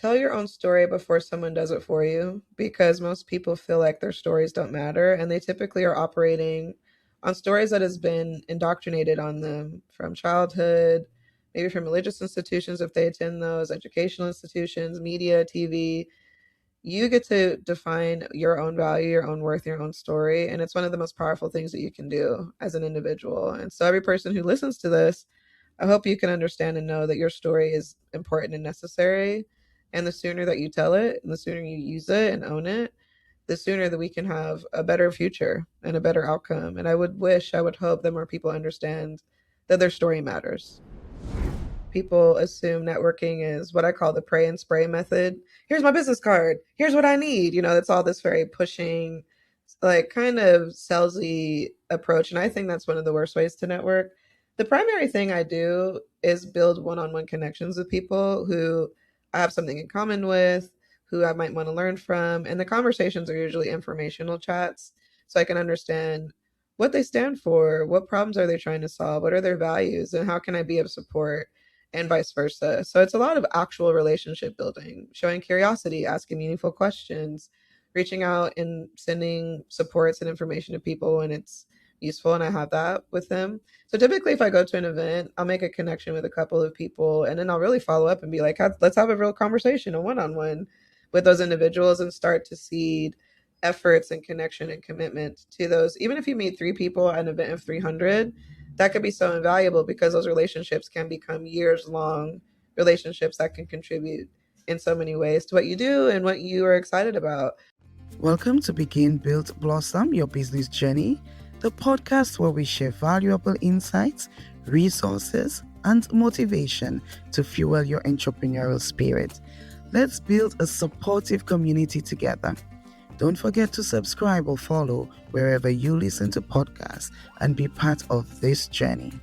Tell your own story before someone does it for you because most people feel like their stories don't matter and they typically are operating on stories that has been indoctrinated on them from childhood, maybe from religious institutions if they attend those, educational institutions, media, TV. You get to define your own value, your own worth, your own story. And it's one of the most powerful things that you can do as an individual. And so, every person who listens to this, I hope you can understand and know that your story is important and necessary. And the sooner that you tell it and the sooner you use it and own it, the sooner that we can have a better future and a better outcome. And I would hope that more people understand that their story matters. People assume networking is what I call the pray and spray method. Here's my business card. Here's what I need. That's all this very pushing, like kind of salesy approach. And I think that's one of the worst ways to network. The primary thing I do is build one on one connections with people who I have something in common with, who I might want to learn from. And the conversations are usually informational chats so I can understand what they stand for, what problems are they trying to solve, what are their values, and how can I be of support, and vice versa. So it's a lot of actual relationship building, showing curiosity, asking meaningful questions, reaching out and sending supports and information to people when it's useful and I have that with them. So typically if I go to an event, I'll make a connection with a couple of people and then I'll really follow up and be like, let's have a real conversation, a one-on-one with those individuals and start to seed efforts and connection and commitment to those. Even if you meet three people at an event of 300, that could be so invaluable because those relationships can become years long relationships that can contribute in so many ways to what you do and what you are excited about. Welcome to Begin, Build, Blossom Your Business Journey, the podcast where we share valuable insights, resources, and motivation to fuel your entrepreneurial spirit. Let's build a supportive community together. Don't forget to subscribe or follow wherever you listen to podcasts and be part of this journey.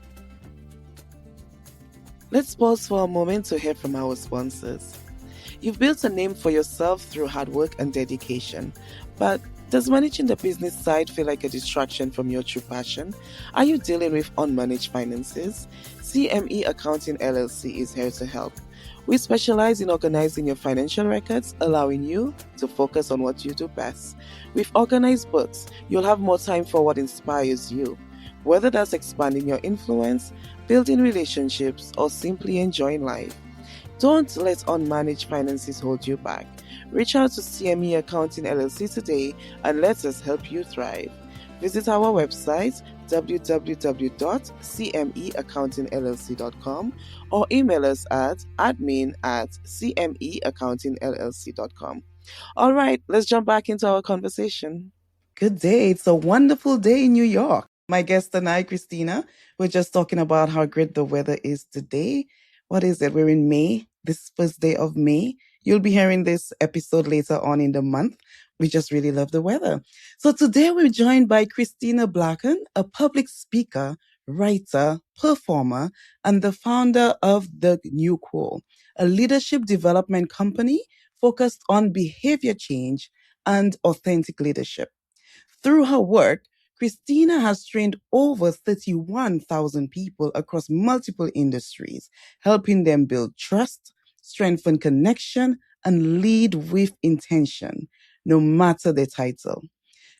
Let's pause for a moment to hear from our sponsors. You've built a name for yourself through hard work and dedication, but does managing the business side feel like a distraction from your true passion? Are you dealing with unmanaged finances? CME Accounting LLC is here to help. We specialize in organizing your financial records, allowing you to focus on what you do best. With organized books, you'll have more time for what inspires you. Whether that's expanding your influence, building relationships, or simply enjoying life. Don't let unmanaged finances hold you back. Reach out to CME Accounting LLC today and let us help you thrive. Visit our website www.cmeaccountingllc.com or email us at admin@cmeaccountingllc.com. All right, let's jump back into our conversation. Good day. It's a wonderful day in New York. My guest and I, Christina, we're just talking about how great the weather is today. What is it? We're in May, this first day of May. You'll be hearing this episode later on in the month. We just really love the weather. So today we're joined by Christina Blacken, a public speaker, writer, performer, and the founder of The New Cool, a leadership development company focused on behavior change and authentic leadership. Through her work, Christina has trained over 31,000 people across multiple industries, helping them build trust, strengthen connection, and lead with intention, no matter the title.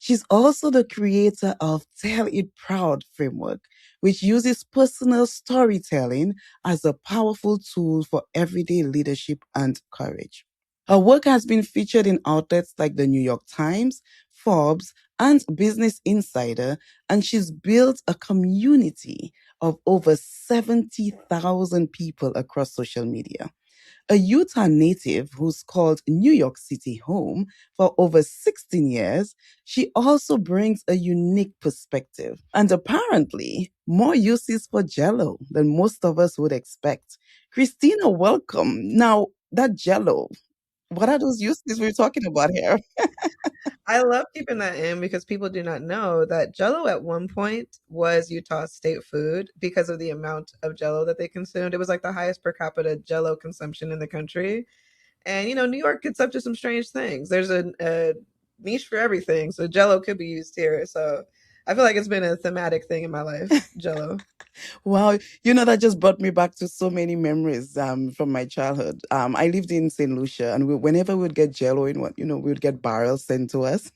She's also the creator of Tell It Proud framework, which uses personal storytelling as a powerful tool for everyday leadership and courage. Her work has been featured in outlets like the New York Times, Forbes, and Business Insider, and she's built a community of over 70,000 people across social media. A Utah native who's called New York City home for over 16 years, she also brings a unique perspective and apparently more uses for Jello than most of us would expect. Christina, welcome. Now, that Jello, what are those uses we're talking about here? I love keeping that in because people do not know that Jello at one point was Utah's state food because of the amount of Jello that they consumed. It was like the highest per capita Jello consumption in the country. And New York gets up to some strange things. There's a niche for everything, so Jello could be used here. So I feel like it's been a thematic thing in my life, Jello. Wow, that just brought me back to so many memories from my childhood. I lived in St. Lucia, and whenever we'd get Jello in one, we'd get barrels sent to us.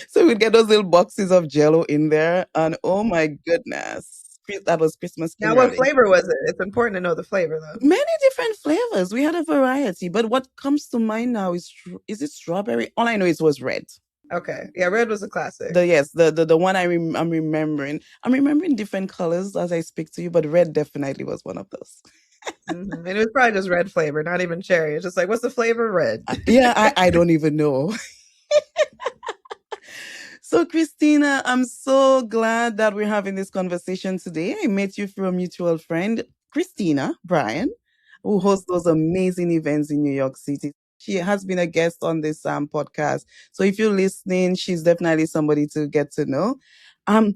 So we'd get those little boxes of Jello in there, and oh my goodness, that was Christmas Now, King what early. flavor was it? It's important to know the flavor, though. Many different flavors. We had a variety, but what comes to mind now is it strawberry? All I know is it was red. Okay, yeah, red was a classic. The Yes, the one I'm remembering. I'm remembering different colors as I speak to you, but red definitely was one of those. And it was probably just red flavor, not even cherry. It's just like, what's the flavor? Red. Yeah, I don't even know. So, Christina, I'm so glad that we're having this conversation today. I met you through a mutual friend, Christina Brian, who hosts those amazing events in New York City. She has been a guest on this podcast. So, if you're listening, she's definitely somebody to get to know. Um,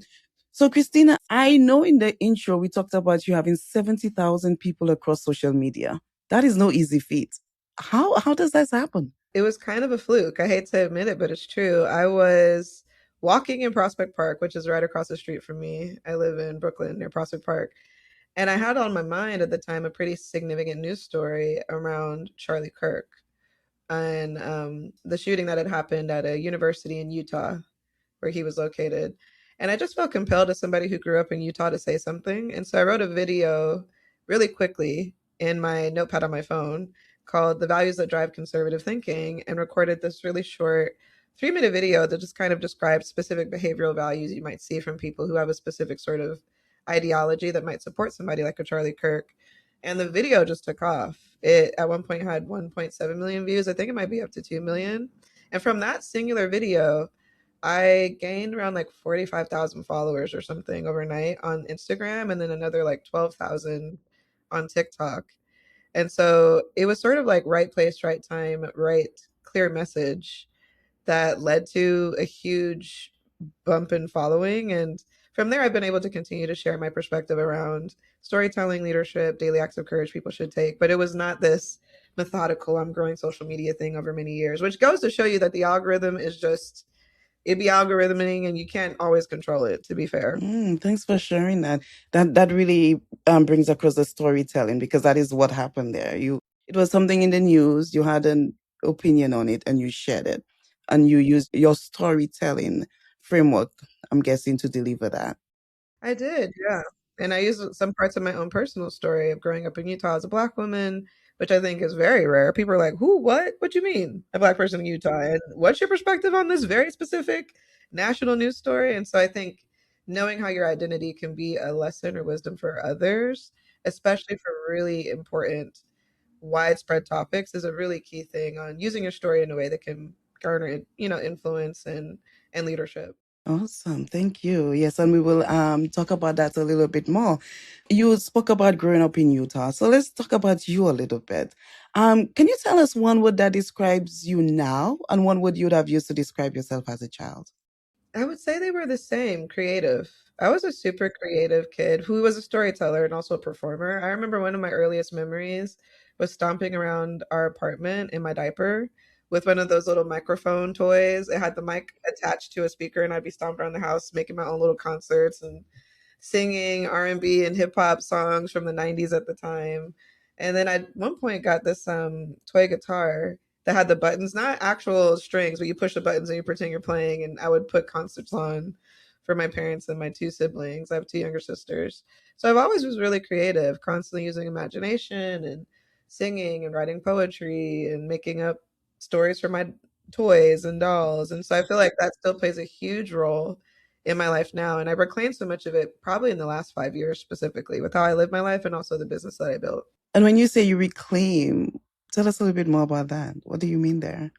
so, Christina, I know in the intro we talked about you having 70,000 people across social media. That is no easy feat. How does that happen? It was kind of a fluke. I hate to admit it, but it's true. I was walking in Prospect Park, which is right across the street from me. I live in Brooklyn near Prospect Park. And I had on my mind at the time a pretty significant news story around Charlie Kirk and the shooting that had happened at a university in Utah where he was located. And I just felt compelled as somebody who grew up in Utah to say something. And so I wrote a video really quickly in my notepad on my phone called The Values That Drive Conservative Thinking and recorded this really short 3-minute video that just kind of describes specific behavioral values you might see from people who have a specific sort of ideology that might support somebody like a Charlie Kirk. And the video just took off. It at one point had 1.7 million views. I think it might be up to 2 million. And from that singular video, I gained around like 45,000 followers or something overnight on Instagram and then another like 12,000 on TikTok. And so it was sort of like right place, right time, right clear message that led to a huge bump in following. And from there, I've been able to continue to share my perspective around storytelling, leadership, daily acts of courage people should take. But it was not this methodical, I'm growing social media thing over many years, which goes to show you that the algorithm is just it be algorithming and you can't always control it, to be fair. Thanks for sharing that. That really brings across the storytelling because that is what happened there. It was something in the news. You had an opinion on it, and you shared it, and you used your storytelling framework. I'm guessing to deliver that. I did, yeah. And I used some parts of my own personal story of growing up in Utah as a black woman, which I think is very rare. People are like, "Who? What? What do you mean, a black person in Utah? And what's your perspective on this very specific national news story?" And so I think knowing how your identity can be a lesson or wisdom for others, especially for really important, widespread topics, is a really key thing on using your story in a way that can garner, influence and leadership. Awesome. Thank you. Yes, and we will talk about that a little bit more. You spoke about growing up in Utah. So let's talk about you a little bit. Can you tell us one word that describes you now and one word you would have used to describe yourself as a child? I would say they were the same, creative. I was a super creative kid who was a storyteller and also a performer. I remember one of my earliest memories was stomping around our apartment in my diaper with one of those little microphone toys. It had the mic attached to a speaker, and I'd be stomping around the house making my own little concerts and singing R&B and hip hop songs from the 90s at the time. And then I at one point got this toy guitar that had the buttons, not actual strings, but you push the buttons and you pretend you're playing. And I would put concerts on for my parents and my two siblings. I have two younger sisters. So I've always was really creative, constantly using imagination and singing and writing poetry and making up stories for my toys and dolls. And so I feel like that still plays a huge role in my life now. And I reclaimed so much of it probably in the last 5 years specifically with how I live my life and also the business that I built. And when you say you reclaim, tell us a little bit more about that. What do you mean there?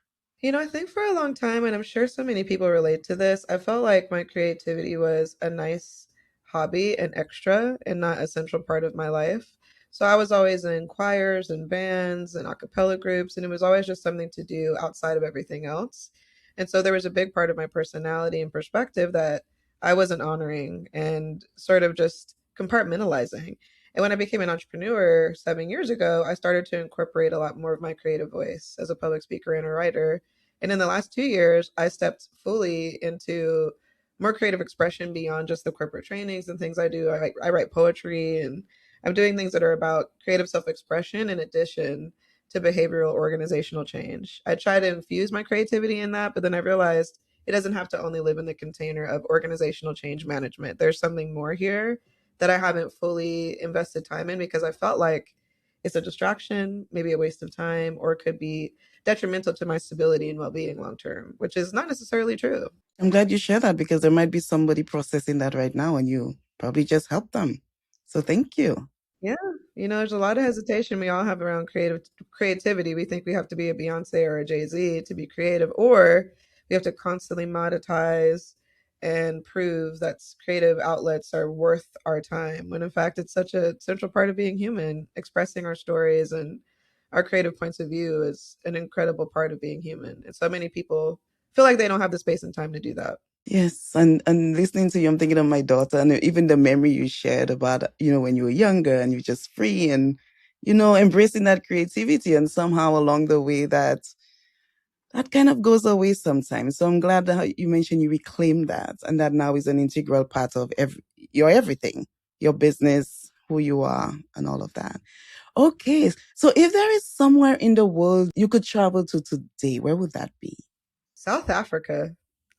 I think for a long time, and I'm sure so many people relate to this, I felt like my creativity was a nice hobby and extra and not a central part of my life. So I was always in choirs and bands and a cappella groups, and it was always just something to do outside of everything else. And so there was a big part of my personality and perspective that I wasn't honoring and sort of just compartmentalizing. And when I became an entrepreneur 7 years ago, I started to incorporate a lot more of my creative voice as a public speaker and a writer. And in the last 2 years, I stepped fully into more creative expression beyond just the corporate trainings and things I do. I write poetry, and I'm doing things that are about creative self expression in addition to behavioral organizational change. I try to infuse my creativity in that, but then I realized it doesn't have to only live in the container of organizational change management. There's something more here that I haven't fully invested time in because I felt like it's a distraction, maybe a waste of time, or it could be detrimental to my stability and well being long term, which is not necessarily true. I'm glad you share that because there might be somebody processing that right now and you probably just help them. So thank you. Yeah, there's a lot of hesitation we all have around creativity. We think we have to be a Beyonce or a Jay-Z to be creative, or we have to constantly monetize and prove that creative outlets are worth our time. When in fact, it's such a central part of being human. Expressing our stories and our creative points of view is an incredible part of being human. And so many people feel like they don't have the space and time to do that. Yes, and listening to you, I'm thinking of my daughter and even the memory you shared about, when you were younger and you're just free and, embracing that creativity and somehow along the way that kind of goes away sometimes. So I'm glad that you mentioned you reclaim that and that now is an integral part of your everything, your business, who you are, and all of that. Okay, so if there is somewhere in the world you could travel to today, where would that be? South Africa.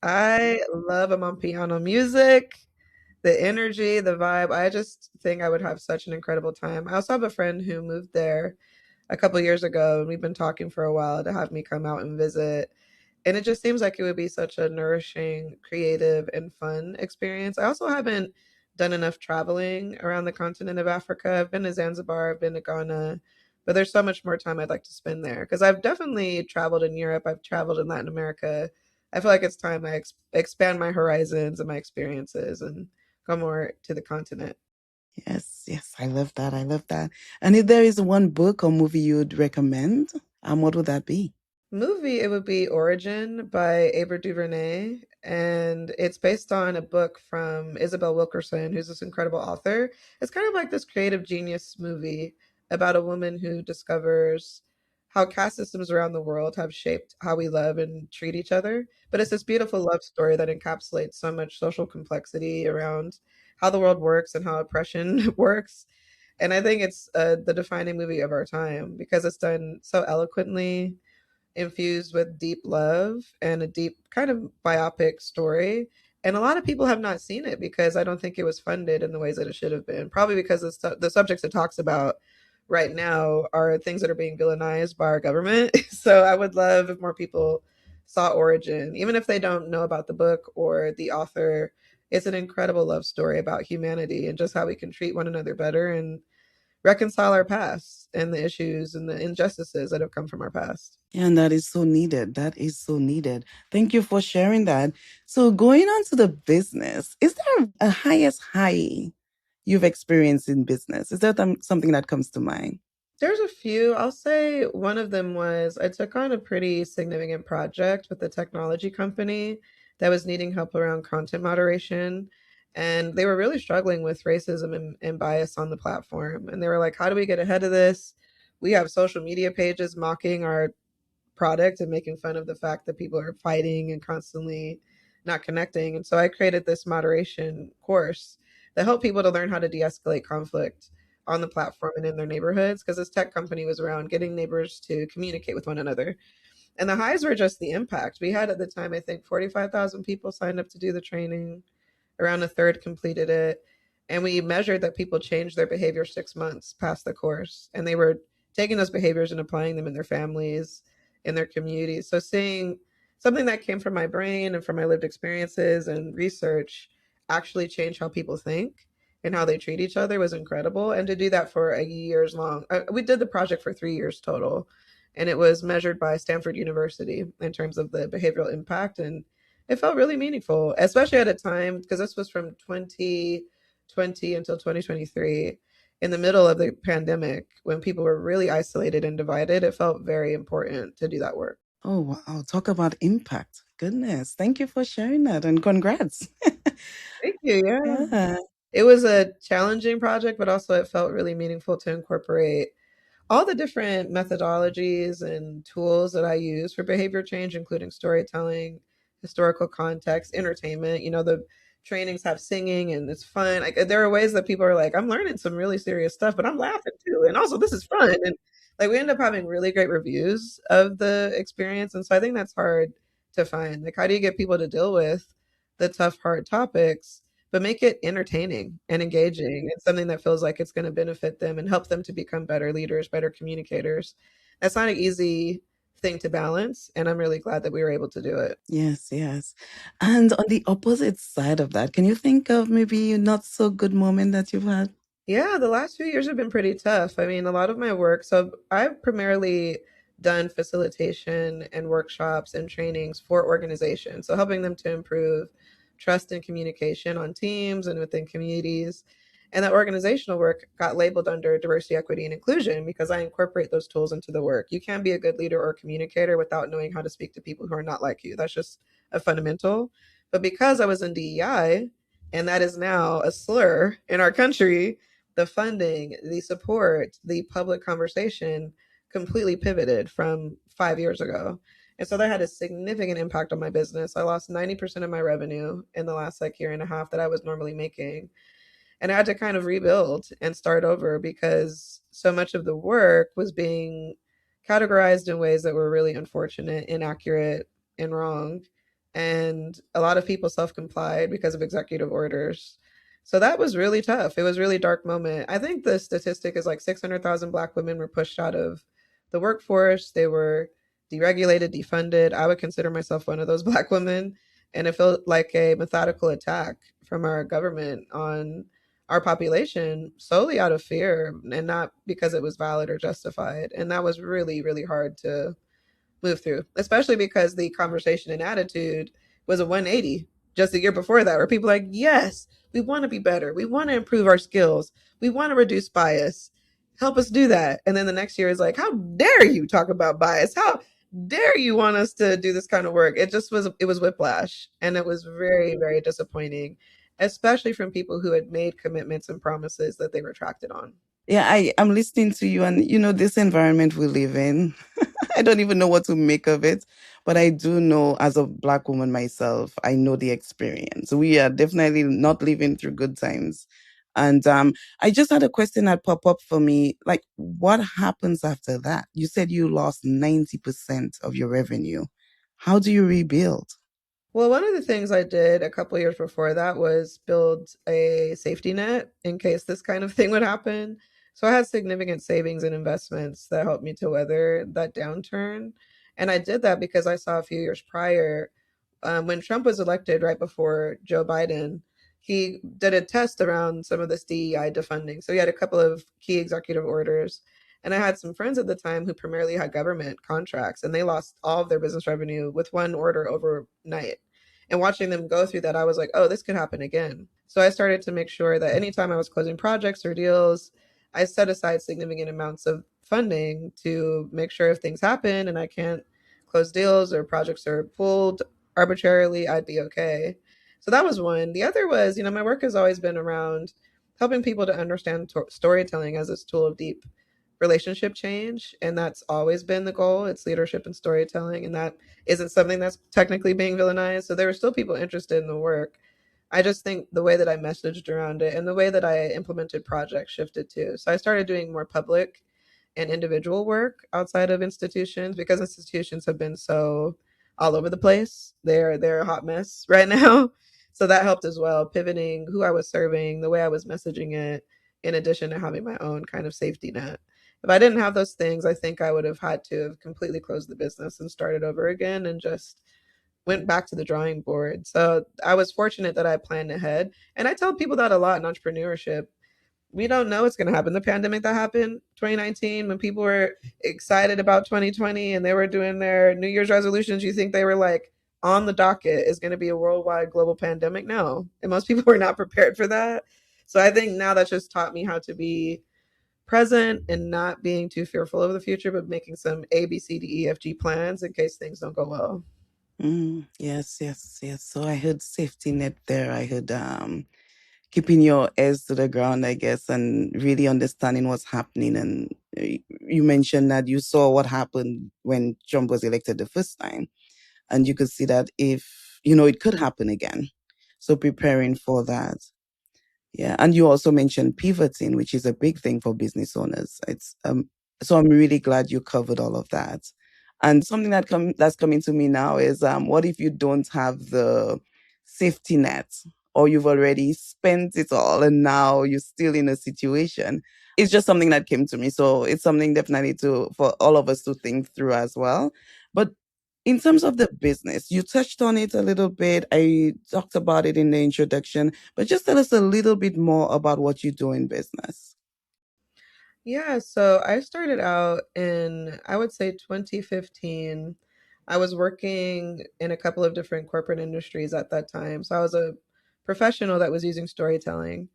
I love Amapiano music, the energy, the vibe. I just think I would have such an incredible time. I also have a friend who moved there a couple years ago, and we've been talking for a while to have me come out and visit. And it just seems like it would be such a nourishing, creative, and fun experience. I also haven't done enough traveling around the continent of Africa. I've been to Zanzibar, I've been to Ghana, but there's so much more time I'd like to spend there because I've definitely traveled in Europe, I've traveled in Latin America. I feel like it's time I expand my horizons and my experiences and go more to the continent. Yes, yes, I love that. I love that. And if there is one book or movie you'd recommend, what would that be? Movie, it would be Origin by Ava DuVernay, and it's based on a book from Isabel Wilkerson, who's this incredible author. It's kind of like this creative genius movie about a woman who discovers how caste systems around the world have shaped how we love and treat each other. But it's this beautiful love story that encapsulates so much social complexity around how the world works and how oppression works. And I think it's the defining movie of our time because it's done so eloquently, infused with deep love and a deep kind of biopic story. And a lot of people have not seen it because I don't think it was funded in the ways that it should have been. Probably because the subjects it talks about right now are things that are being villainized by our government. So I would love if more people saw Origin, even if they don't know about the book or the author. It's an incredible love story about humanity and just how we can treat one another better and reconcile our past and the issues and the injustices that have come from our past. Yeah, and that is so needed. That is so needed. Thank you for sharing that. So, going on to the business, is there a highest high you've experienced in business? Is there something that comes to mind? There's a few. I'll say one of them was I took on a pretty significant project with a technology company that was needing help around content moderation. And they were really struggling with racism and bias on the platform. And they were like, how do we get ahead of this? We have social media pages mocking our product and making fun of the fact that people are fighting and constantly not connecting. And so I created this moderation course that helped people to learn how to de-escalate conflict on the platform and in their neighborhoods because this tech company was around getting neighbors to communicate with one another. And the highs were just the impact. We had at the time, I think, 45,000 people signed up to do the training. Around a third completed it. And we measured that people changed their behavior 6 months past the course. And they were taking those behaviors and applying them in their families, in their communities. So seeing something that came from my brain and from my lived experiences and research actually change how people think and how they treat each other was incredible. And to do that for a years long, we did the project for 3 years total. And it was measured by Stanford University in terms of the behavioral impact. And it felt really meaningful, especially at a time because this was from 2020 until 2023 in the middle of the pandemic when people were really isolated and divided. It felt very important to do that work. Oh, wow. Talk about impact. Goodness. Thank you for sharing that and congrats. Thank you. Yeah. Yeah. It was a challenging project, but also it felt really meaningful to incorporate all the different methodologies and tools that I use for behavior change, including storytelling, historical context, entertainment. The trainings have singing and it's fun. Like there are ways that people are like, I'm learning some really serious stuff, but I'm laughing too. And also this is fun. And like we end up having really great reviews of the experience. And so I think that's hard to find. Like how do you get people to deal with the tough, hard topics, but make it entertaining and engaging and something that feels like it's going to benefit them and help them to become better leaders, better communicators. That's not an easy thing to balance. And I'm really glad that we were able to do it. Yes, yes. And on the opposite side of that, can you think of maybe a not so good moment that you've had? Yeah, the last few years have been pretty tough. I mean, a lot of my work, so I've primarily done facilitation and workshops and trainings for organizations. So helping them to improve trust and communication on teams and within communities. And that organizational work got labeled under diversity, equity, and inclusion because I incorporate those tools into the work. You can't be a good leader or communicator without knowing how to speak to people who are not like you. That's just a fundamental. But because I was in DEI, and that is now a slur in our country, the funding, the support, the public conversation completely pivoted from 5 years ago. And so that had a significant impact on my business. I lost 90% of my revenue in the last like year and a half that I was normally making. And I had to kind of rebuild and start over because so much of the work was being categorized in ways that were really unfortunate, inaccurate, and wrong. And a lot of people self complied because of executive orders. So that was really tough. It was a really dark moment. I think the statistic is like 600,000 Black women were pushed out of the workforce. They were deregulated, defunded. I would consider myself one of those Black women. And it felt like a methodical attack from our government on our population solely out of fear and not because it was valid or justified. And that was really, really hard to move through, especially because the conversation and attitude was a 180 just the year before that, where people are like, yes, we want to be better. We want to improve our skills. We want to reduce bias. Help us do that. And then the next year is like, how dare you talk about bias? How dare you want us to do this kind of work? It was whiplash. And it was very, very disappointing, especially from people who had made commitments and promises that they retracted on. Yeah, I'm listening to you, and this environment we live in, I don't even know what to make of it. But I do know, as a Black woman myself, I know the experience. We are definitely not living through good times. And I just had a question that pop up for me. Like, what happens after that? You said you lost 90% of your revenue. How do you rebuild? Well, one of the things I did a couple years before that was build a safety net in case this kind of thing would happen. So I had significant savings and investments that helped me to weather that downturn. And I did that because I saw a few years prior, when Trump was elected right before Joe Biden, he did a test around some of this DEI defunding. So he had a couple of key executive orders. And I had some friends at the time who primarily had government contracts, and they lost all of their business revenue with one order overnight. And watching them go through that, I was like, oh, this could happen again. So I started to make sure that anytime I was closing projects or deals, I set aside significant amounts of funding to make sure if things happen and I can't close deals or projects are pulled arbitrarily, I'd be okay. So that was one. The other was, my work has always been around helping people to understand storytelling as this tool of deep relationship change. And that's always been the goal. It's leadership and storytelling. And that isn't something that's technically being villainized. So there were still people interested in the work. I just think the way that I messaged around it and the way that I implemented projects shifted too. So I started doing more public and individual work outside of institutions because institutions have been so all over the place. They're a hot mess right now. So that helped as well, pivoting who I was serving, the way I was messaging it, in addition to having my own kind of safety net. If I didn't have those things, I think I would have had to have completely closed the business and started over again and just went back to the drawing board. So I was fortunate that I planned ahead. And I tell people that a lot in entrepreneurship. We don't know what's going to happen. The pandemic that happened 2019, when people were excited about 2020 and they were doing their New Year's resolutions, you think they were like on the docket is going to be a worldwide global pandemic? No. And most people were not prepared for that. So I think now that's just taught me how to be present and not being too fearful of the future, but making some A, B, C, D, E, F, G plans in case things don't go well. Yes, yes, yes. So I heard safety net there. I heard keeping your ears to the ground, I guess, and really understanding what's happening. And you mentioned that you saw what happened when Trump was elected the first time. And you could see that if it could happen again. So preparing for that. Yeah, and you also mentioned pivoting, which is a big thing for business owners. It's so I'm really glad you covered all of that. And something that's coming to me now is what if you don't have the safety net, or you've already spent it all and now you're still in a situation. It's just something that came to me. So it's something definitely to for all of us to think through as well. But in terms of the business, you touched on it a little bit. I talked about it in the introduction, but just tell us a little bit more about what you do in business. Yeah, so I started out in, I would say 2015. I was working in a couple of different corporate industries at that time. So I was a professional that was using storytelling,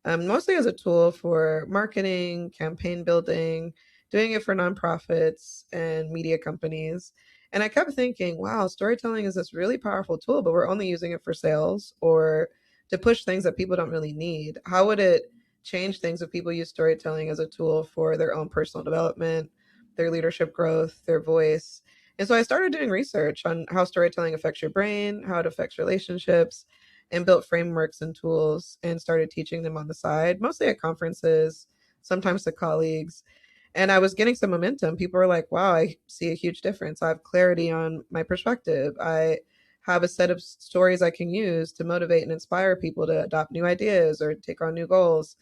mostly as a tool for marketing, campaign building, doing it for nonprofits and media companies. And I kept thinking, wow, storytelling is this really powerful tool, but we're only using it for sales or to push things that people don't really need. How would it change things if people use storytelling as a tool for their own personal development, their leadership growth, their voice? And so I started doing research on how storytelling affects your brain, how it affects relationships, and built frameworks and tools and started teaching them on the side, mostly at conferences, sometimes to colleagues. And I was getting some momentum. People were like, wow, I see a huge difference. I have clarity on my perspective. I have a set of stories I can use to motivate and inspire people to adopt new ideas or take on new goals.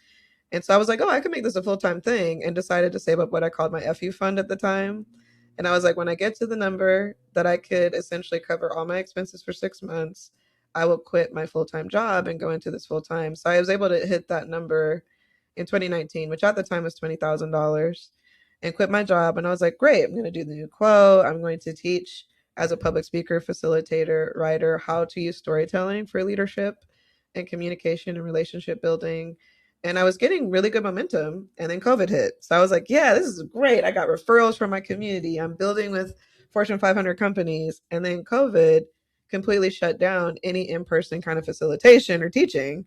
And so I was like, oh, I could make this a full time thing, and decided to save up what I called my FU fund at the time. And I was like, when I get to the number that I could essentially cover all my expenses for 6 months, I will quit my full time job and go into this full time. So I was able to hit that number in 2019, which at the time was $20,000, and quit my job. And I was like, great, I'm going to do the new quote. I'm going to teach as a public speaker, facilitator, writer, how to use storytelling for leadership and communication and relationship building. And I was getting really good momentum. And then COVID hit. So I was like, yeah, this is great. I got referrals from my community. I'm building with Fortune 500 companies. And then COVID completely shut down any in person kind of facilitation or teaching.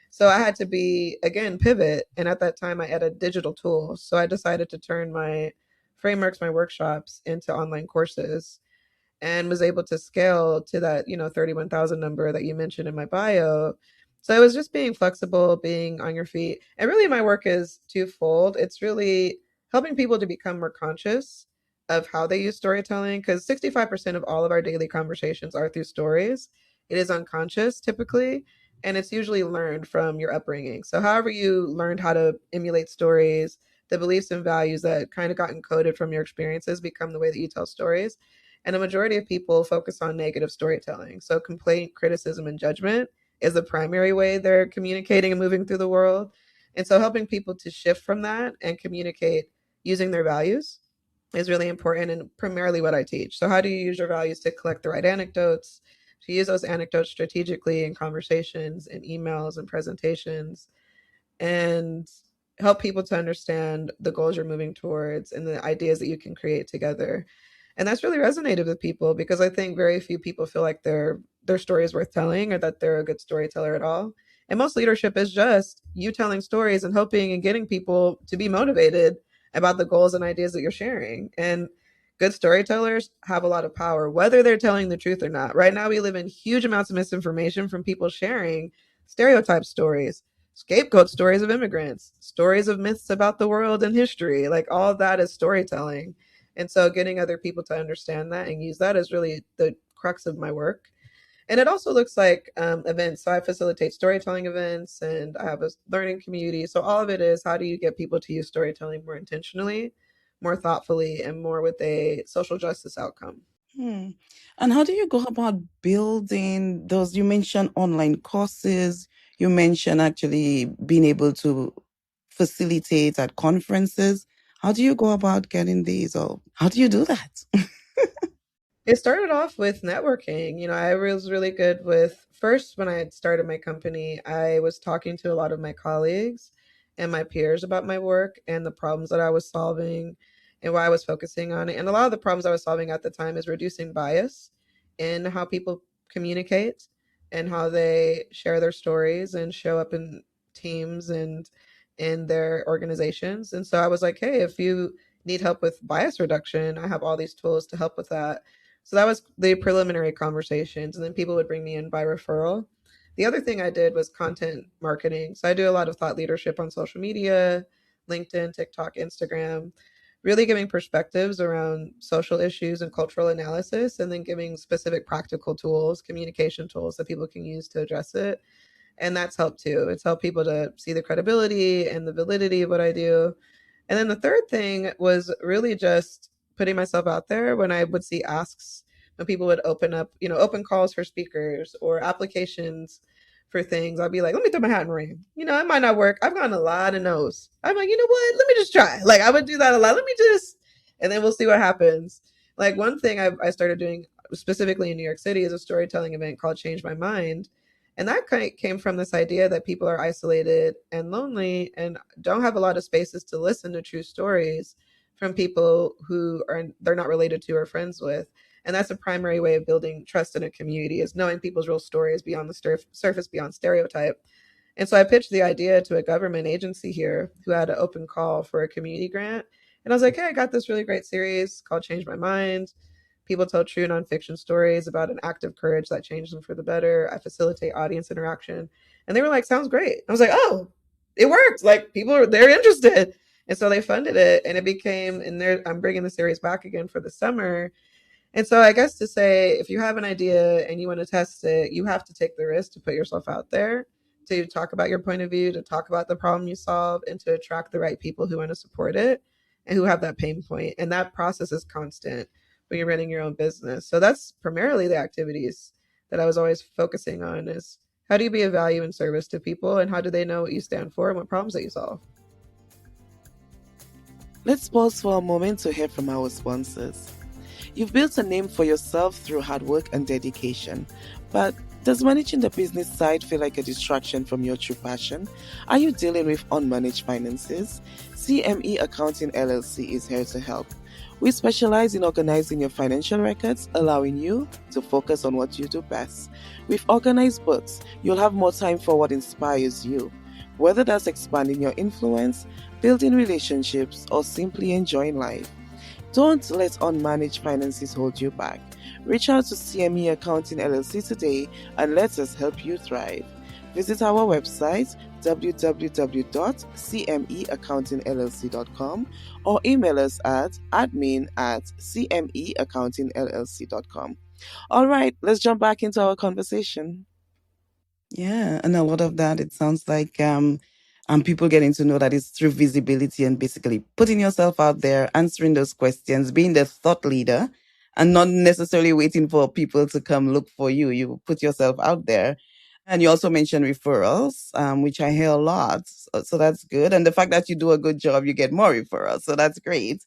So I had to be, again, pivot. And at that time, I had a digital tool. So I decided to turn my frameworks, my workshops into online courses, and was able to scale to that, 31,000 number that you mentioned in my bio. So it was just being flexible, being on your feet. And really, my work is twofold. It's really helping people to become more conscious of how they use storytelling, because 65% of all of our daily conversations are through stories. It is unconscious typically, and it's usually learned from your upbringing. So, however, you learned how to emulate stories, the beliefs and values that kind of got encoded from your experiences become the way that you tell stories. And a majority of people focus on negative storytelling. So, complaint, criticism, and judgment is the primary way they're communicating and moving through the world. And so, helping people to shift from that and communicate using their values is really important, and primarily what I teach. So, how do you use your values to collect the right anecdotes, to use those anecdotes strategically in conversations and emails and presentations, and help people to understand the goals you're moving towards and the ideas that you can create together. And that's really resonated with people, because I think very few people feel like their story is worth telling, or that they're a good storyteller at all. And most leadership is just you telling stories and hoping and getting people to be motivated about the goals and ideas that you're sharing. And good storytellers have a lot of power, whether they're telling the truth or not. Right now, we live in huge amounts of misinformation from people sharing stereotype stories, scapegoat stories of immigrants, stories of myths about the world and history. Like, all of that is storytelling. And so getting other people to understand that and use that is really the crux of my work. And it also looks like events. So I facilitate storytelling events, and I have a learning community. So all of it is, how do you get people to use storytelling more intentionally, more thoughtfully, and more with a social justice outcome? Hmm. And how do you go about building those? You mentioned online courses. You mentioned actually being able to facilitate at conferences. How do you go about getting these, or how do you do that? It started off with networking. I was really good with, first, when I had started my company, I was talking to a lot of my colleagues and my peers about my work and the problems that I was solving and why I was focusing on it. And a lot of the problems I was solving at the time is reducing bias in how people communicate and how they share their stories and show up in teams and in their organizations. And so I was like, hey, if you need help with bias reduction, I have all these tools to help with that. So that was the preliminary conversations. And then people would bring me in by referral. The other thing I did was content marketing. So I do a lot of thought leadership on social media, LinkedIn, TikTok, Instagram, really giving perspectives around social issues and cultural analysis, and then giving specific practical tools, communication tools that people can use to address it. And that's helped too. It's helped people to see the credibility and the validity of what I do. And then the third thing was really just putting myself out there when I would see asks, when people would open up, open calls for speakers or applications for things. I'd be like, let me throw my hat in the ring. It might not work. I've gotten a lot of no's. I'm like, you know what? Let me just try. Like, I would do that a lot. Let me just, and then we'll see what happens. Like, one thing I started doing specifically in New York City is a storytelling event called Change My Mind. And that kind of came from this idea that people are isolated and lonely and don't have a lot of spaces to listen to true stories from people who are they're not related to or friends with. And that's a primary way of building trust in a community, is knowing people's real stories beyond the surface, beyond stereotype. And so I pitched the idea to a government agency here who had an open call for a community grant. And I was like, hey, I got this really great series called Change My Mind. People tell true nonfiction stories about an act of courage that changed them for the better. I facilitate audience interaction. And they were like, sounds great. I was like, oh, it worked. Like, they're interested. And so they funded it, and it became, and I'm bringing the series back again for the summer. And so I guess to say, if you have an idea and you want to test it, you have to take the risk to put yourself out there, to talk about your point of view, to talk about the problem you solve, and to attract the right people who want to support it and who have that pain point. And that process is constant when you're running your own business. So that's primarily the activities that I was always focusing on, is how do you be of value and service to people, and how do they know what you stand for and what problems that you solve? Let's pause for a moment to hear from our sponsors. You've built a name for yourself through hard work and dedication, but does managing the business side feel like a distraction from your true passion? Are you dealing with unmanaged finances? CME Accounting LLC is here to help. We specialize in organizing your financial records, allowing you to focus on what you do best. With organized books, you'll have more time for what inspires you. Whether that's expanding your influence, building relationships, or simply enjoying life. Don't let unmanaged finances hold you back. Reach out to CME Accounting LLC today and let us help you thrive. Visit our website www.cmeaccountingllc.com or email us at admin@cmeaccountingllc.com. All right, let's jump back into our conversation. Yeah, and a lot of that, it sounds like people getting to know that it's through visibility and basically putting yourself out there, answering those questions, being the thought leader, and not necessarily waiting for people to come look for you. You put yourself out there. And you also mentioned referrals, which I hear a lot. So that's good. And the fact that you do a good job, you get more referrals. So that's great.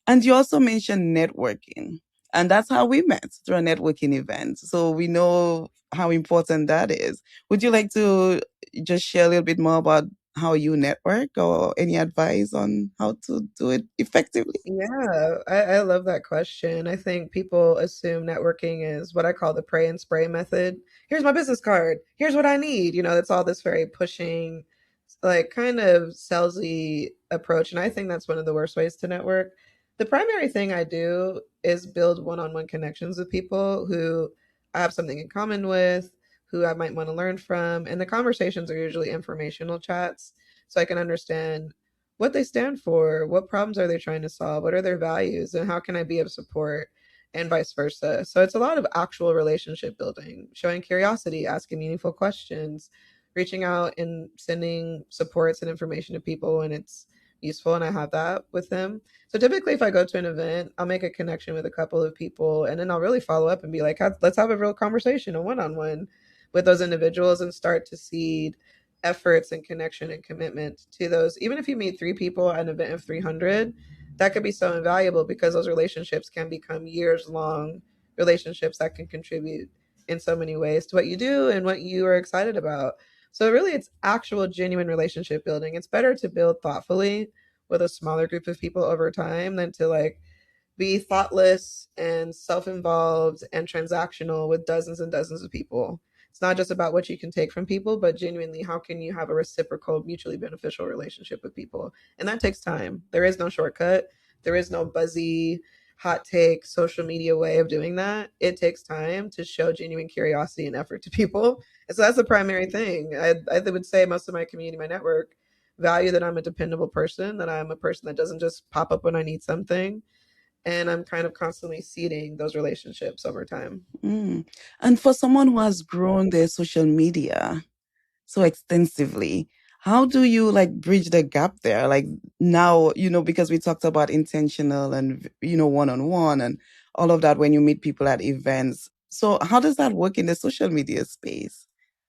And you also mentioned networking. And that's how we met, through a networking event. So we know how important that is. Would you like to just share a little bit more about how you network, or any advice on how to do it effectively? Yeah, I love that question. I think people assume networking is what I call the pray and spray method. Here's my business card. Here's what I need. It's all this very pushing, like, kind of salesy approach. And I think that's one of the worst ways to network. The primary thing I do is build one on one connections with people who I have something in common with, who I might want to learn from. And the conversations are usually informational chats, so I can understand what they stand for, what problems are they trying to solve, what are their values, and how can I be of support, and vice versa. So it's a lot of actual relationship building, showing curiosity, asking meaningful questions, reaching out and sending supports and information to people when it's useful and I have that with them. So typically if I go to an event, I'll make a connection with a couple of people, and then I'll really follow up and be like, let's have a real conversation, a one-on-one with those individuals, and start to seed efforts and connection and commitment to those. Even if you meet 3 people at an event of 300, that could be so invaluable, because those relationships can become years long relationships that can contribute in so many ways to what you do and what you are excited about. So really it's actual genuine relationship building. It's better to build thoughtfully with a smaller group of people over time than to like be thoughtless and self-involved and transactional with dozens and dozens of people. It's not just about what you can take from people, but genuinely, how can you have a reciprocal, mutually beneficial relationship with people? And that takes time. There is no shortcut. There is no buzzy, hot take social media way of doing that. It takes time to show genuine curiosity and effort to people. And so that's the primary thing. I would say most of my community, my network, value that I'm a dependable person, that I'm a person that doesn't just pop up when I need something. And I'm kind of constantly seeding those relationships over time. Mm. And for someone who has grown their social media so extensively, how do you like bridge the gap there? Like now, because we talked about intentional and, one-on-one and all of that when you meet people at events. So how does that work in the social media space?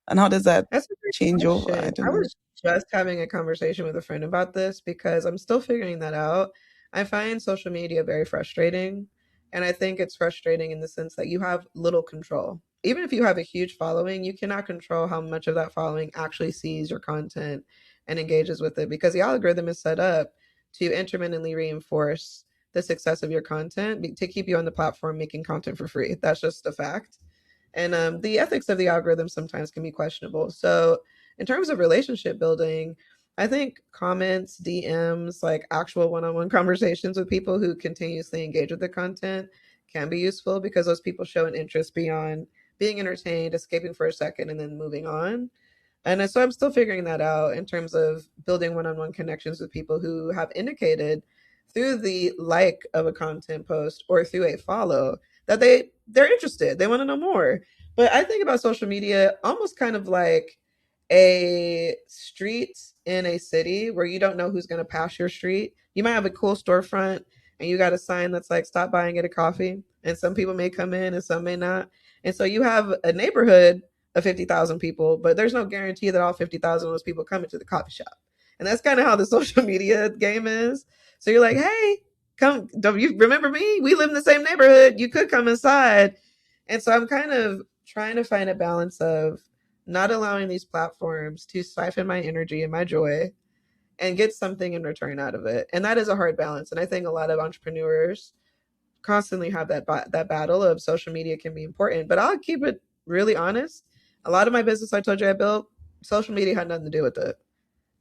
And how does that That's a great change over? I question. don't I know. was just having a conversation with a friend about this because I'm still figuring that out. I find social media very frustrating. And I think it's frustrating in the sense that you have little control. Even if you have a huge following, you cannot control how much of that following actually sees your content and engages with it because the algorithm is set up to intermittently reinforce the success of your content to keep you on the platform making content for free. That's just a fact. And the ethics of the algorithm sometimes can be questionable. So, in terms of relationship building, I think comments, DMs, like actual one on one conversations with people who continuously engage with the content can be useful because those people show an interest beyond being entertained, escaping for a second, and then moving on. And so I'm still figuring that out in terms of building one on one connections with people who have indicated through the like of a content post or through a follow that they're interested. They want to know more. But I think about social media almost kind of like a street in a city where you don't know who's going to pass your street. You might have a cool storefront and you got a sign that's like stop by and get a coffee. And some people may come in and some may not. And so you have a neighborhood of 50,000 people, but there's no guarantee that all 50,000 of those people come into the coffee shop. And that's kind of how the social media game is. So you're like, hey, come, don't you remember me? We live in the same neighborhood. You could come inside. And so I'm kind of trying to find a balance of not allowing these platforms to siphon my energy and my joy and get something in return out of it. And that is a hard balance. And I think a lot of entrepreneurs constantly have that battle of social media can be important. But I'll keep it really honest. A lot of my business I told you I built, social media had nothing to do with it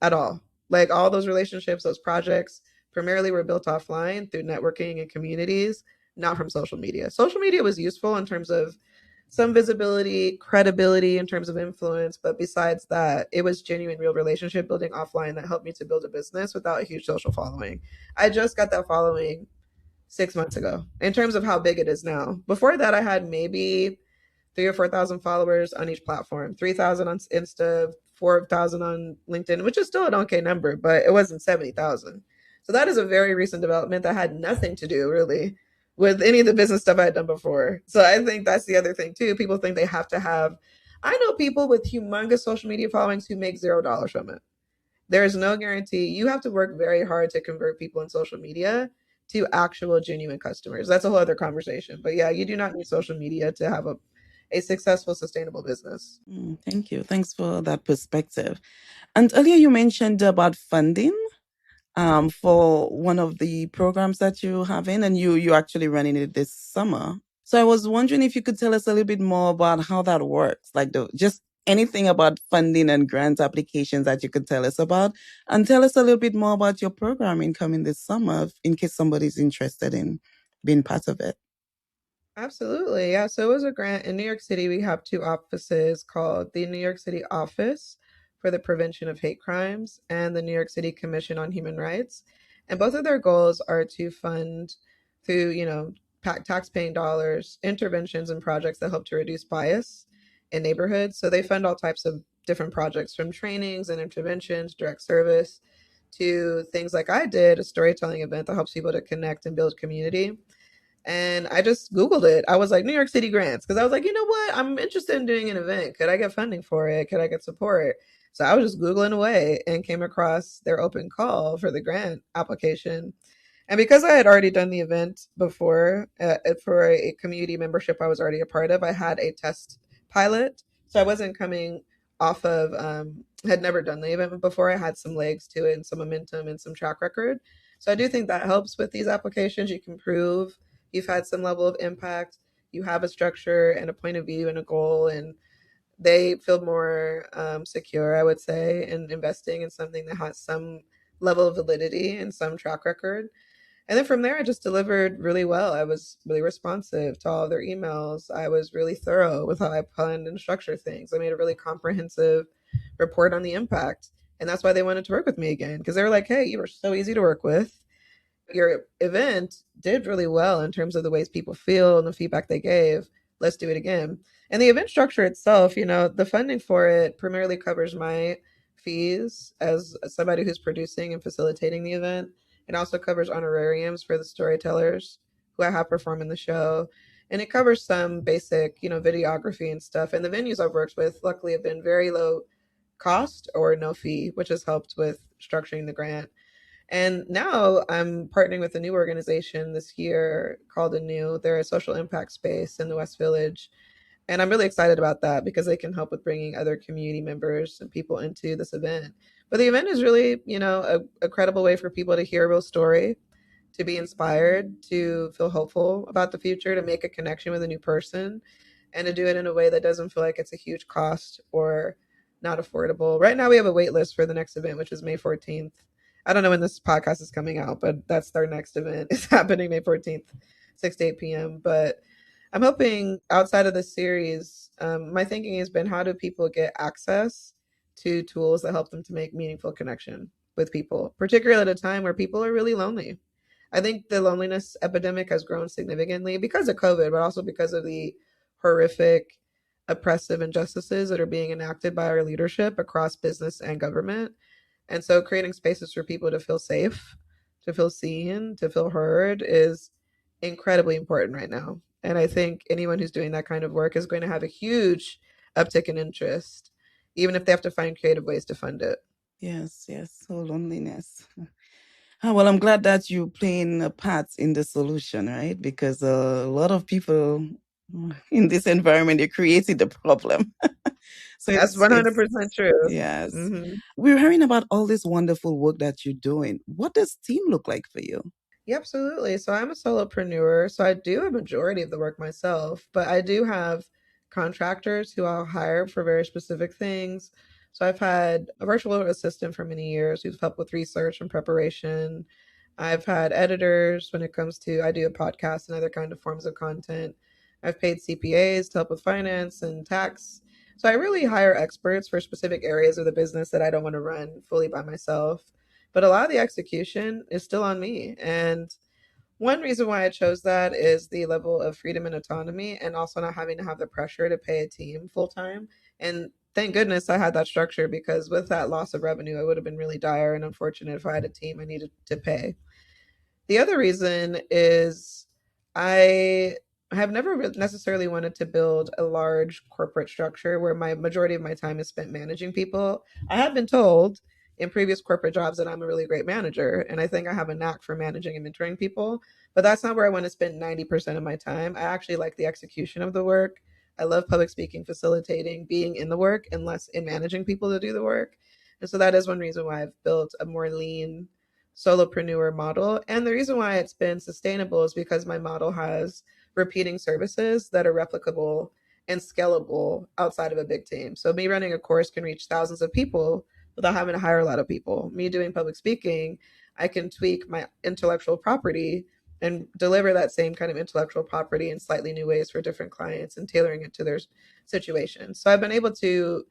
at all. Like all those relationships, those projects, primarily were built offline through networking and communities, not from social media. Social media was useful in terms of some visibility, credibility in terms of influence, but besides that, it was genuine, real relationship building offline that helped me to build a business without a huge social following. I just got that following 6 months ago in terms of how big it is now. Before that, I had maybe 3 or 4 thousand followers on each platform, 3,000 on Insta, 4,000 on LinkedIn, which is still an okay number, but it wasn't 70,000. So that is a very recent development that had nothing to do really with any of the business stuff I had done before. So I think that's the other thing too. People think they have to have. I know people with humongous social media followings who make $0 from it. There is no guarantee. You have to work very hard to convert people in social media to actual genuine customers. That's a whole other conversation. But yeah, you do not need social media to have a successful, sustainable business. Thank you. Thanks for that perspective. And earlier you mentioned about funding for one of the programs that you have in, and you actually running it this summer. So I was wondering if you could tell us a little bit more about how that works, like just anything about funding and grant applications that you could tell us about, and tell us a little bit more about your programming coming this summer, in case somebody's interested in being part of it. Absolutely. Yeah. So it was a grant in New York City. We have two offices called the New York City Office for the Prevention of Hate Crimes and the New York City Commission on Human Rights. And both of their goals are to fund through, tax-paying dollars, interventions and projects that help to reduce bias in neighborhoods. So they fund all types of different projects from trainings and interventions, direct service to things like I did, a storytelling event that helps people to connect and build community. And I just Googled it. I was like, New York City grants. Because I was like, you know what? I'm interested in doing an event. Could I get funding for it? Could I get support? So I was just Googling away and came across their open call for the grant application. And because I had already done the event before for a community membership I was already a part of, I had a test pilot. So I wasn't coming off of, had never done the event before. I had some legs to it and some momentum and some track record. So I do think that helps with these applications. You can prove you've had some level of impact, you have a structure and a point of view and a goal, and they feel more secure, I would say, in investing in something that has some level of validity and some track record. And then from there, I just delivered really well. I was really responsive to all of their emails. I was really thorough with how I planned and structure things. I made a really comprehensive report on the impact. And that's why they wanted to work with me again, because they were like, hey, you were so easy to work with. Your event did really well in terms of the ways people feel and the feedback they gave. Let's do it again. And the event structure itself, the funding for it primarily covers my fees as somebody who's producing and facilitating the event. It also covers honorariums for the storytellers who I have perform in the show. And it covers some basic, videography and stuff. And the venues I've worked with, luckily, have been very low cost or no fee, which has helped with structuring the grant. And now I'm partnering with a new organization this year called Anew. They're a social impact space in the West Village. And I'm really excited about that because they can help with bringing other community members and people into this event. But the event is really, a credible way for people to hear a real story, to be inspired, to feel hopeful about the future, to make a connection with a new person, and to do it in a way that doesn't feel like it's a huge cost or not affordable. Right now, we have a wait list for the next event, which is May 14th. I don't know when this podcast is coming out, but that's our next event. It's happening May 14th, 6 to 8 p.m. But I'm hoping outside of this series, my thinking has been how do people get access to tools that help them to make meaningful connection with people, particularly at a time where people are really lonely. I think the loneliness epidemic has grown significantly because of COVID, but also because of the horrific, oppressive injustices that are being enacted by our leadership across business and government. And so creating spaces for people to feel safe, to feel seen, to feel heard is incredibly important right now. And I think anyone who's doing that kind of work is going to have a huge uptick in interest, even if they have to find creative ways to fund it. Yes, yes. So loneliness. Ah, well, I'm glad that you're playing a part in the solution, right? Because a lot of people in this environment, they created the problem. So That's it's 100% true. yes. Hmm. We're hearing about all this wonderful work that you're doing. What does team look like for you? Yeah, absolutely. So I'm a solopreneur, so I do a majority of the work myself, but I do have contractors who I'll hire for very specific things. So I've had a virtual assistant for many years who's helped with research and preparation. I've had editors when it comes to I do a podcast and other kind of forms of content. I've paid CPAs to help with finance and tax. So I really hire experts for specific areas of the business that I don't want to run fully by myself. But a lot of the execution is still on me. And one reason why I chose that is the level of freedom and autonomy, and also not having to have the pressure to pay a team full time. And thank goodness I had that structure because with that loss of revenue, it would have been really dire and unfortunate if I had a team I needed to pay. The other reason is I have never necessarily wanted to build a large corporate structure where my majority of my time is spent managing people. I have been told in previous corporate jobs that I'm a really great manager, and I think I have a knack for managing and mentoring people, but that's not where I want to spend 90% of my time. I actually like the execution of the work. I love public speaking, facilitating, being in the work, and less in managing people to do the work. And so that is one reason why I've built a more lean solopreneur model. And the reason why it's been sustainable is because my model has repeating services that are replicable and scalable outside of a big team. So me running a course can reach thousands of people without having to hire a lot of people. Me doing public speaking, I can tweak my intellectual property and deliver that same kind of intellectual property in slightly new ways for different clients and tailoring it to their situation. So I've been able to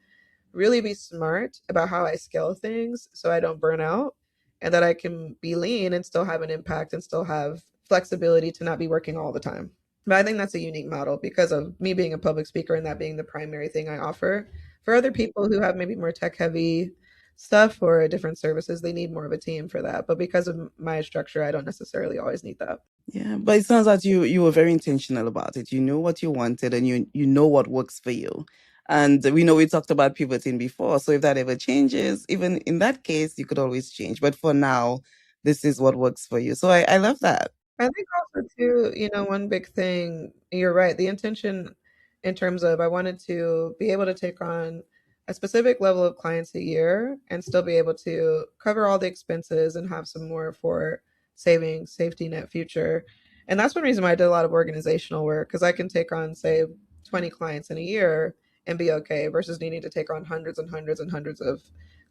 really be smart about how I scale things so I don't burn out and that I can be lean and still have an impact and still have flexibility to not be working all the time. But I think that's a unique model because of me being a public speaker and that being the primary thing I offer. For other people who have maybe more tech heavy stuff or different services, they need more of a team for that. But because of my structure, I don't necessarily always need that. Yeah, but it sounds like you were very intentional about it. You know what you wanted and you know what works for you. And we know we talked about pivoting before. So if that ever changes, even in that case, you could always change. But for now, this is what works for you. So I love that. I think also too, one big thing, you're right, the intention in terms of I wanted to be able to take on a specific level of clients a year and still be able to cover all the expenses and have some more for savings, safety net future. And that's one reason why I did a lot of organizational work because I can take on, say, 20 clients in a year and be okay versus needing to take on hundreds and hundreds and hundreds of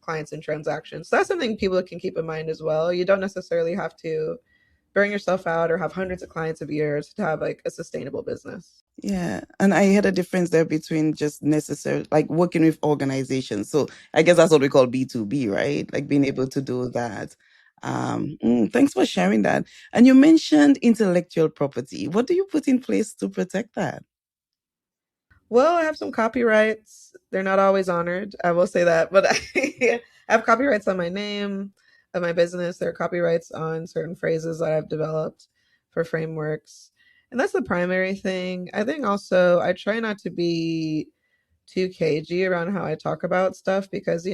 clients and transactions. So that's something people can keep in mind as well. You don't necessarily have to burn yourself out or have hundreds of clients of years to have like a sustainable business. Yeah, and I had a difference there between just necessary, like working with organizations. So I guess that's what we call B2B, right? Like being able to do that. Thanks for sharing that. And you mentioned intellectual property. What do you put in place to protect that? Well, I have some copyrights. They're not always honored. I will say that, but I have copyrights on my name of my business. There are copyrights on certain phrases that I've developed for frameworks. And that's the primary thing. I think also I try not to be too cagey around how I talk about stuff because,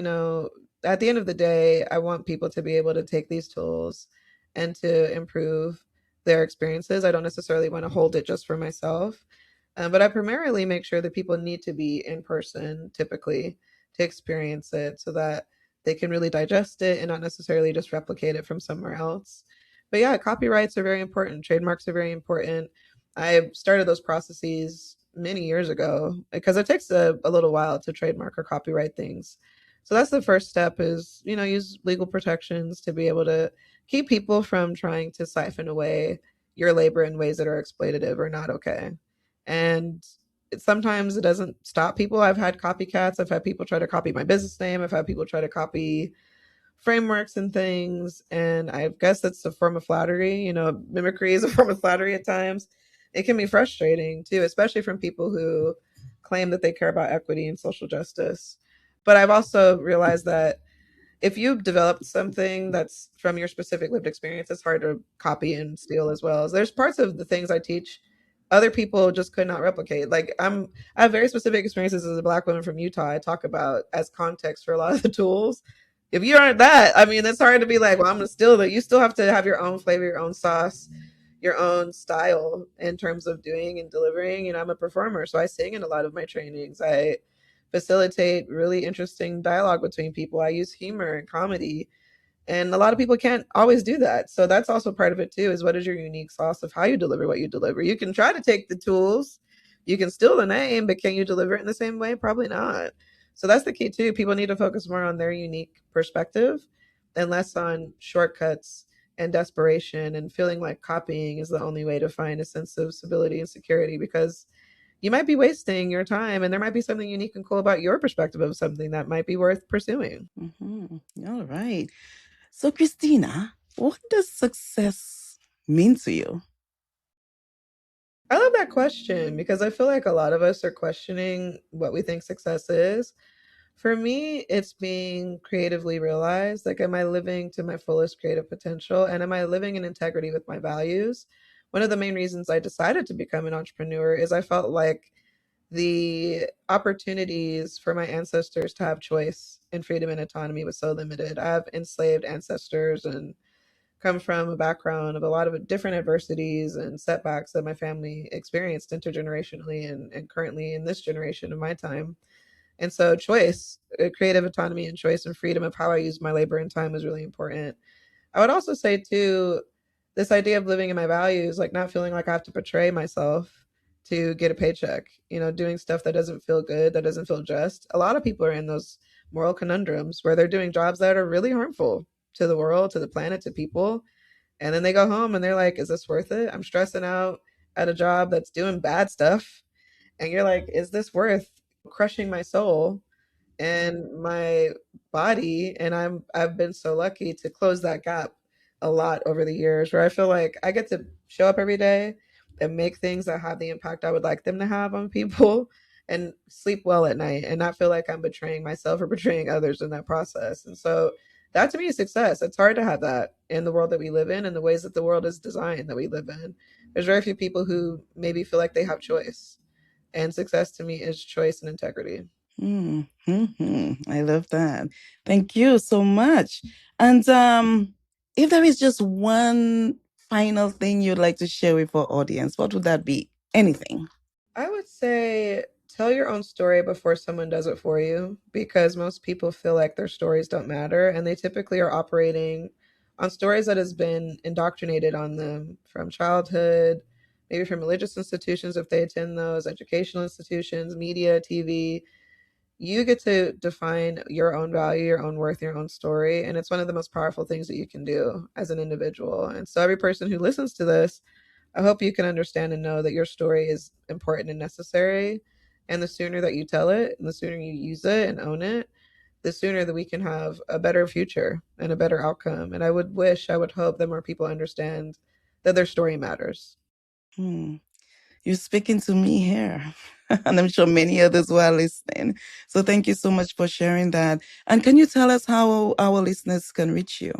at the end of the day, I want people to be able to take these tools and to improve their experiences. I don't necessarily want to hold it just for myself. But I primarily make sure that people need to be in person typically to experience it so that they can really digest it and not necessarily just replicate it from somewhere else. But yeah, copyrights are very important, trademarks are very important. I started those processes many years ago because it takes a little while to trademark or copyright things. So that's the first step is, use legal protections to be able to keep people from trying to siphon away your labor in ways that are exploitative or not okay. And sometimes it doesn't stop people. I've had copycats. I've had people try to copy my business name. I've had people try to copy frameworks and things. And I guess that's a form of flattery. Mimicry is a form of flattery at times. It can be frustrating too, especially from people who claim that they care about equity and social justice. But I've also realized that if you've developed something that's from your specific lived experience, it's hard to copy and steal as well. There's parts of the things I teach other people just could not replicate. Like I have very specific experiences as a Black woman from Utah. I talk about as context for a lot of the tools. If you aren't that, I mean, it's hard to be like, well, I'm gonna steal that. You still have to have your own flavor, your own sauce, your own style in terms of doing and delivering. I'm a performer, so I sing in a lot of my trainings. I facilitate really interesting dialogue between people. I use humor and comedy, and a lot of people can't always do that. So that's also part of it too, is what is your unique sauce of how you deliver what you deliver. You can try to take the tools, you can steal the name, but can you deliver it in the same way? Probably not. So that's the key too. People need to focus more on their unique perspective and less on shortcuts and desperation and feeling like copying is the only way to find a sense of stability and security, because you might be wasting your time and there might be something unique and cool about your perspective of something that might be worth pursuing. All right. So, Christina, what does success mean to you? I love that question because I feel like a lot of us are questioning what we think success is. For me, it's being creatively realized. Like, am I living to my fullest creative potential? And am I living in integrity with my values? One of the main reasons I decided to become an entrepreneur is I felt like the opportunities for my ancestors to have choice and freedom and autonomy was so limited. I have enslaved ancestors and come from a background of a lot of different adversities and setbacks that my family experienced intergenerationally and currently in this generation of my time. And so, choice, creative autonomy, and choice and freedom of how I use my labor and time is really important. I would also say, too, this idea of living in my values, like not feeling like I have to portray myself to get a paycheck, doing stuff that doesn't feel good, that doesn't feel just. A lot of people are in those moral conundrums where they're doing jobs that are really harmful to the world, to the planet, to people. And then they go home and they're like, is this worth it? I'm stressing out at a job that's doing bad stuff. And you're like, is this worth crushing my soul and my body? And I've been so lucky to close that gap a lot over the years where I feel like I get to show up every day and make things that have the impact I would like them to have on people and sleep well at night and not feel like I'm betraying myself or betraying others in that process. And so that to me is success. It's hard to have that in the world that we live in and the ways that the world is designed that we live in. There's very few people who maybe feel like they have choice. And success to me is choice and integrity. I love that. Thank you so much. And if there is just one final thing you'd like to share with our audience, what would that be? Anything. I would say tell your own story before someone does it for you because most people feel like their stories don't matter and they typically are operating on stories that has been indoctrinated on them from childhood, maybe from religious institutions if they attend those, educational institutions, media, TV. You get to define your own value, your own worth, your own story. And it's one of the most powerful things that you can do as an individual. And so, every person who listens to this, I hope you can understand and know that your story is important and necessary. And the sooner that you tell it and the sooner you use it and own it, the sooner that we can have a better future and a better outcome. And I would hope that more people understand that their story matters. Hmm. You're speaking to me here. And I'm sure many others who are listening. So thank you so much for sharing that. And can you tell us how our listeners can reach you?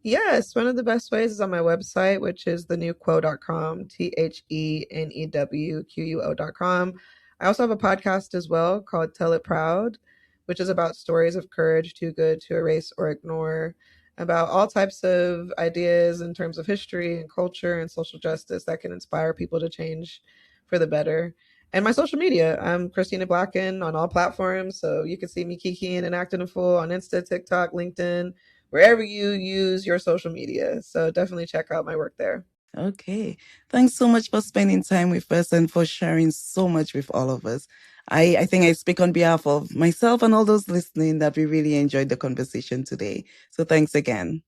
Yes, one of the best ways is on my website, which is thenewquo.com, THENEWQUO.com. I also have a podcast as well called Tell It Proud, which is about stories of courage too good to erase or ignore, about all types of ideas in terms of history and culture and social justice that can inspire people to change for the better. And my social media, I'm Christina Blacken on all platforms. So you can see me kikiing and acting a fool on Insta, TikTok, LinkedIn, wherever you use your social media. So definitely check out my work there. Okay. Thanks so much for spending time with us and for sharing so much with all of us. I think I speak on behalf of myself and all those listening that we really enjoyed the conversation today. So thanks again.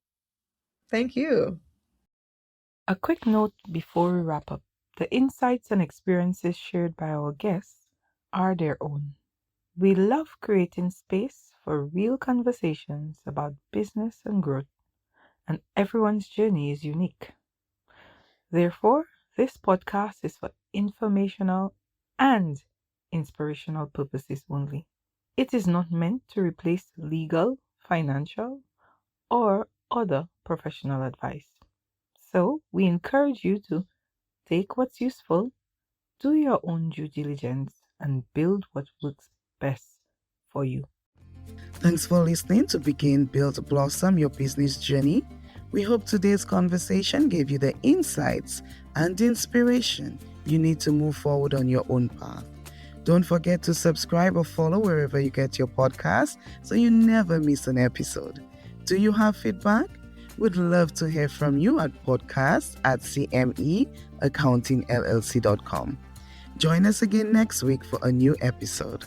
Thank you. A quick note before we wrap up. The insights and experiences shared by our guests are their own. We love creating space for real conversations about business and growth, and everyone's journey is unique. Therefore, this podcast is for informational and inspirational purposes only. It is not meant to replace legal, financial, or other professional advice. So, we encourage you to take what's useful, do your own due diligence, and build what works best for you. Thanks for listening to Begin, Build, Blossom Your Business Journey. We hope today's conversation gave you the insights and inspiration you need to move forward on your own path. Don't forget to subscribe or follow wherever you get your podcast so you never miss an episode. Do you have feedback? We'd love to hear from you at podcast@cmeaccountingllc.com. Join us again next week for a new episode.